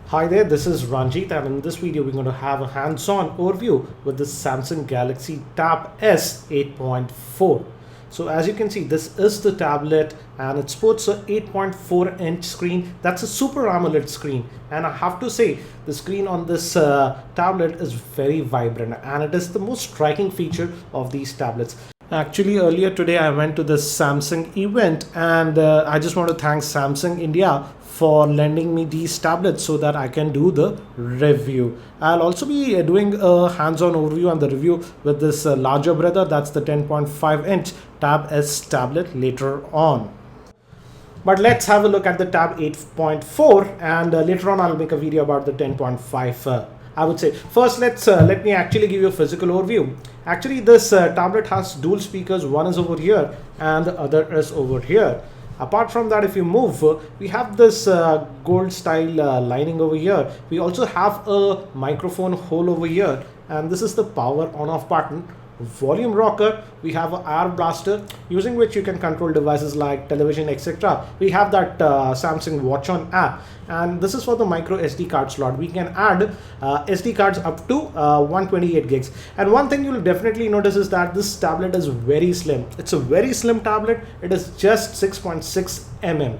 Hi there, this is Ranjit, and in this video we're going to have a hands-on overview with the Samsung Galaxy Tab S 8.4. So as you can see, this is the tablet and it sports a 8.4 inch screen. That's a Super AMOLED screen, and I have to say the screen on this tablet is very vibrant, and it is the most striking feature of these tablets. Actually, earlier today I went to the Samsung event, and I just want to thank Samsung India for lending me these tablets so that I can do the review. I'll also be doing a hands-on overview and the review with this larger brother, that's the 10.5 inch Tab S tablet later on. But let's have a look at the Tab 8.4, and later on I'll make a video about the 10.5. I would say first let me actually give you a physical overview. Actually, this tablet has dual speakers. One is over here and the other is over here. Apart from that, if you move, we have this gold style lining over here. We also have a microphone hole over here, and this is the power on off button. Volume rocker, we have an air blaster using which you can control devices like television, etc. We have that Samsung Watch On app, and this is for the micro SD card slot. We can add SD cards up to 128 gigs. And one thing you'll definitely notice is that this tablet is very slim. It's a very slim tablet. It is just 6.6 mm.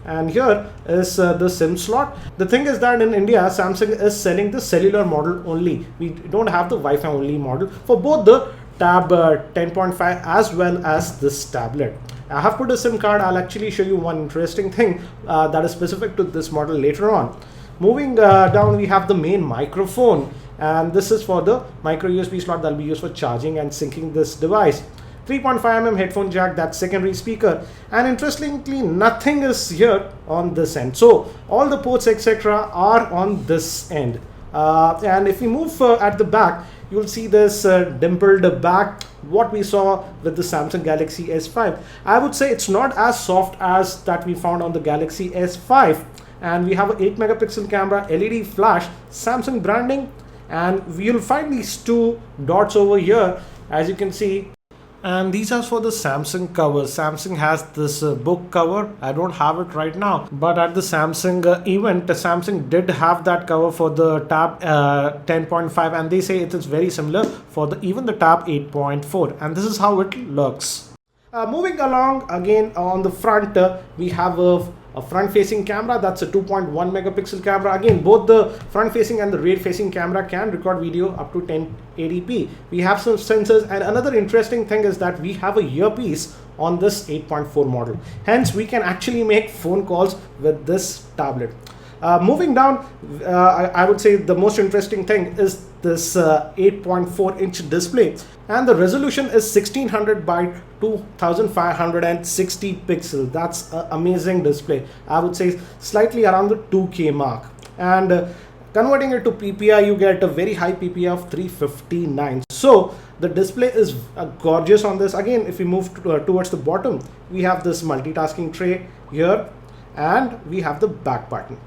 And here is the SIM slot. The thing is that in India, Samsung is selling the cellular model only. We don't have the Wi-Fi only model for both the Tab 10.5 as well as this tablet. I have put a SIM card. I'll actually show you one interesting thing that is specific to this model later on. Moving down, we have the main microphone, and this is for the micro USB slot that will be used for charging and syncing this device. 3.5 mm headphone jack, that's secondary speaker, and interestingly nothing is here on this end, so all the ports etc are on this end. And if we move at the back, you'll see this dimpled back, what we saw with the Samsung Galaxy S5. I would say it's not as soft as that we found on the Galaxy S5, and we have an 8 megapixel camera, LED flash, Samsung branding, and we'll find these two dots over here, as you can see. And these are for the Samsung covers. Samsung has this book cover. I don't have it right now, but at the Samsung event, Samsung did have that cover for the Tab 10.5, and they say it is very similar for even the Tab 8.4, and this is how it looks. Moving along, again on the front, we have a front-facing camera. That's a 2.1 megapixel camera. Again, both the front-facing and the rear-facing camera can record video up to 1080p. We have some sensors, and another interesting thing is that we have a earpiece on this 8.4 model. Hence, we can actually make phone calls with this tablet. Moving down, I would say the most interesting thing is this 8.4 inch display, and the resolution is 1600 by 2560 pixels. That's an amazing display. I would say slightly around the 2K mark, and converting it to PPI, you get a very high PPI of 359. So the display is gorgeous on this. Again, if we move towards the bottom, we have this multitasking tray here, and we have the back button.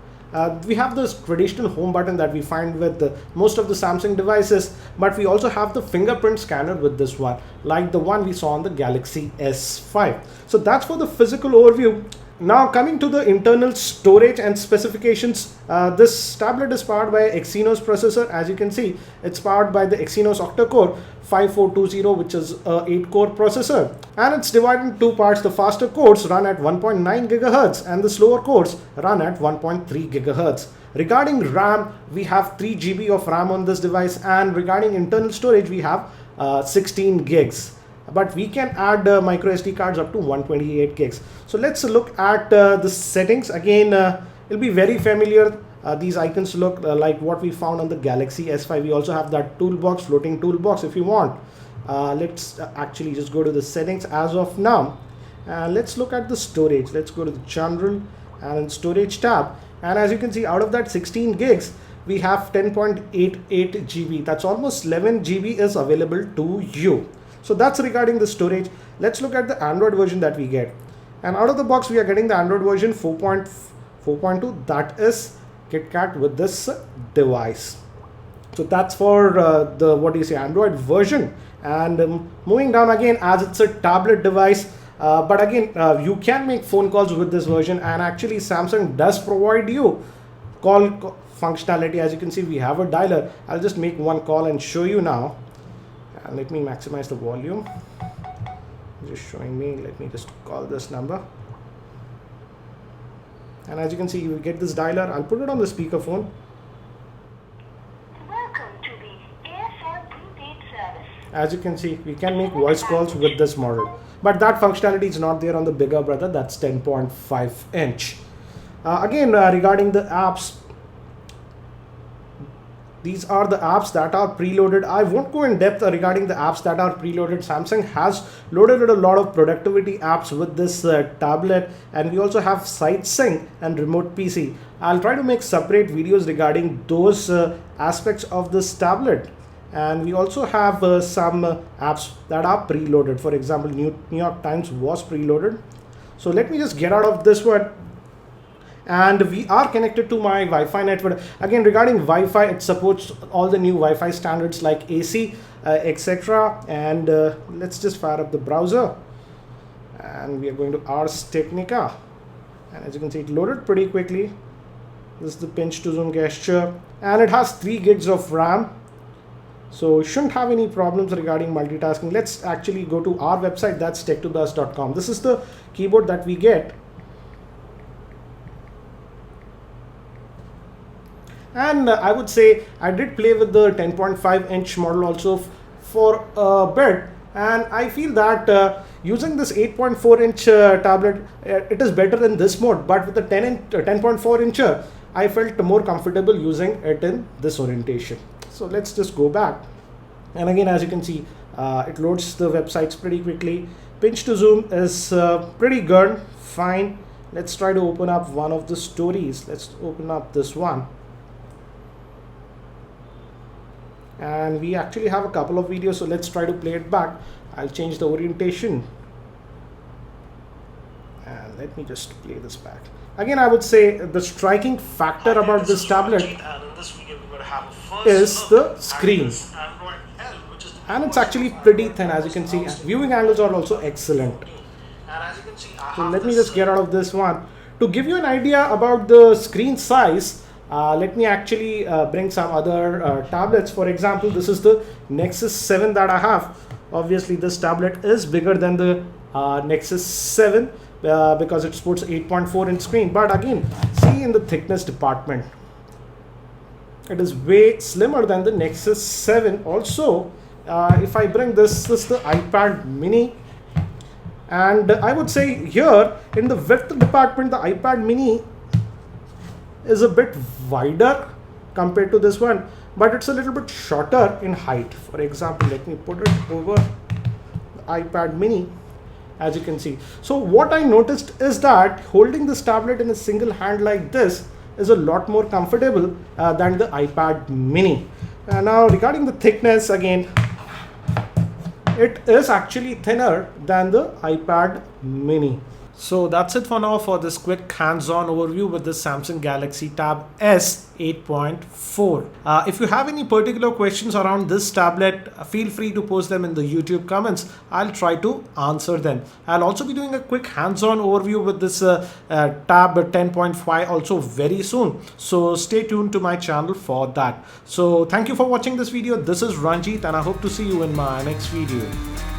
We have this traditional home button that we find with most of the Samsung devices, but we also have the fingerprint scanner with this one, like the one we saw on the Galaxy S5. So that's for the physical overview. Now coming to the internal storage and specifications, this tablet is powered by Exynos processor. As you can see, it's powered by the Exynos Octa Core 5420, which is a 8-core processor, and it's divided in two parts. The faster cores run at 1.9 gigahertz and the slower cores run at 1.3 gigahertz. Regarding RAM, we have 3 GB of RAM on this device, and regarding internal storage, we have 16 gigs. But we can add micro SD cards up to 128 gigs. So let's look at the settings. Again, it'll be very familiar. These icons look like what we found on the Galaxy S5. We also have that toolbox, floating toolbox if you want. Let's actually just go to the settings as of now. Let's look at the storage. Let's go to the general and storage tab. And as you can see, out of that 16 gigs, we have 10.88 GB. That's almost 11 GB is available to you. So that's regarding the storage. Let's look at the Android version that we get. And out of the box, we are getting the Android version 4.2. That is KitKat with this device. So that's for the Android version. And moving down again, as it's a tablet device, but again, you can make phone calls with this version, and actually Samsung does provide you functionality. As you can see, we have a dialer. I'll just make one call and show you now. And let me maximize the volume. Just showing me. Let me just call this number. And as you can see, you will get this dialer. I'll put it on the speakerphone. Welcome to the AFR prepaid service. As you can see, we can make voice calls with this model. But that functionality is not there on the bigger brother. That's 10.5 inch. Again, regarding the apps, these are the apps that are preloaded. I won't go in depth regarding the apps that are preloaded. Samsung has loaded a lot of productivity apps with this tablet, and we also have Site Sync and Remote PC. I'll try to make separate videos regarding those aspects of this tablet. And we also have some apps that are preloaded. For example, New York Times was preloaded. So let me just get out of this one. And we are connected to my Wi-Fi network. Again, regarding Wi-Fi, it supports all the new Wi-Fi standards like AC, etc. And let's just fire up the browser. And we are going to Ars Technica. And as you can see, it loaded pretty quickly. This is the pinch to zoom gesture. And it has 3 gigs of RAM. So shouldn't have any problems regarding multitasking. Let's actually go to our website. That's tech2buzz.com. This is the keyboard that we get. And I would say I did play with the 10.5 inch model also for a bit, and I feel that using this 8.4 inch tablet, it is better in this mode. But with the 10.4 incher, I felt more comfortable using it in this orientation. So let's just go back, and again, as you can see, it loads the websites pretty quickly. Pinch to zoom is pretty good, fine. Let's try to open up one of the stories. Let's open up this one. And we actually have a couple of videos, so let's try to play it back. I'll change the orientation, and let me just play this back. Again, I would say the striking factor about this tablet is the screen, and it's actually pretty thin. As you can see, viewing angles are also excellent. So let me just get out of this one. To give you an idea about the screen size, let me actually bring some other tablets. For example, this is the Nexus 7 that I have. Obviously, this tablet is bigger than the Nexus 7 because it supports 8.4 inch screen. But again, see in the thickness department, it is way slimmer than the Nexus 7. Also, if I bring this is the iPad mini. And I would say here in the width department, the iPad mini is a bit wider compared to this one, but it's a little bit shorter in height. For example, let me put it over the iPad mini, as you can see. So what I noticed is that holding this tablet in a single hand like this is a lot more comfortable than the iPad mini. Now regarding the thickness, again, it is actually thinner than the iPad mini. So that's it for now for this quick hands-on overview with the Samsung Galaxy Tab S 8.4. If you have any particular questions around this tablet, feel free to post them in the YouTube comments. I'll try to answer them. I'll also be doing a quick hands-on overview with this Tab 10.5 also very soon. So stay tuned to my channel for that. So thank you for watching this video. This is Ranjit, and I hope to see you in my next video.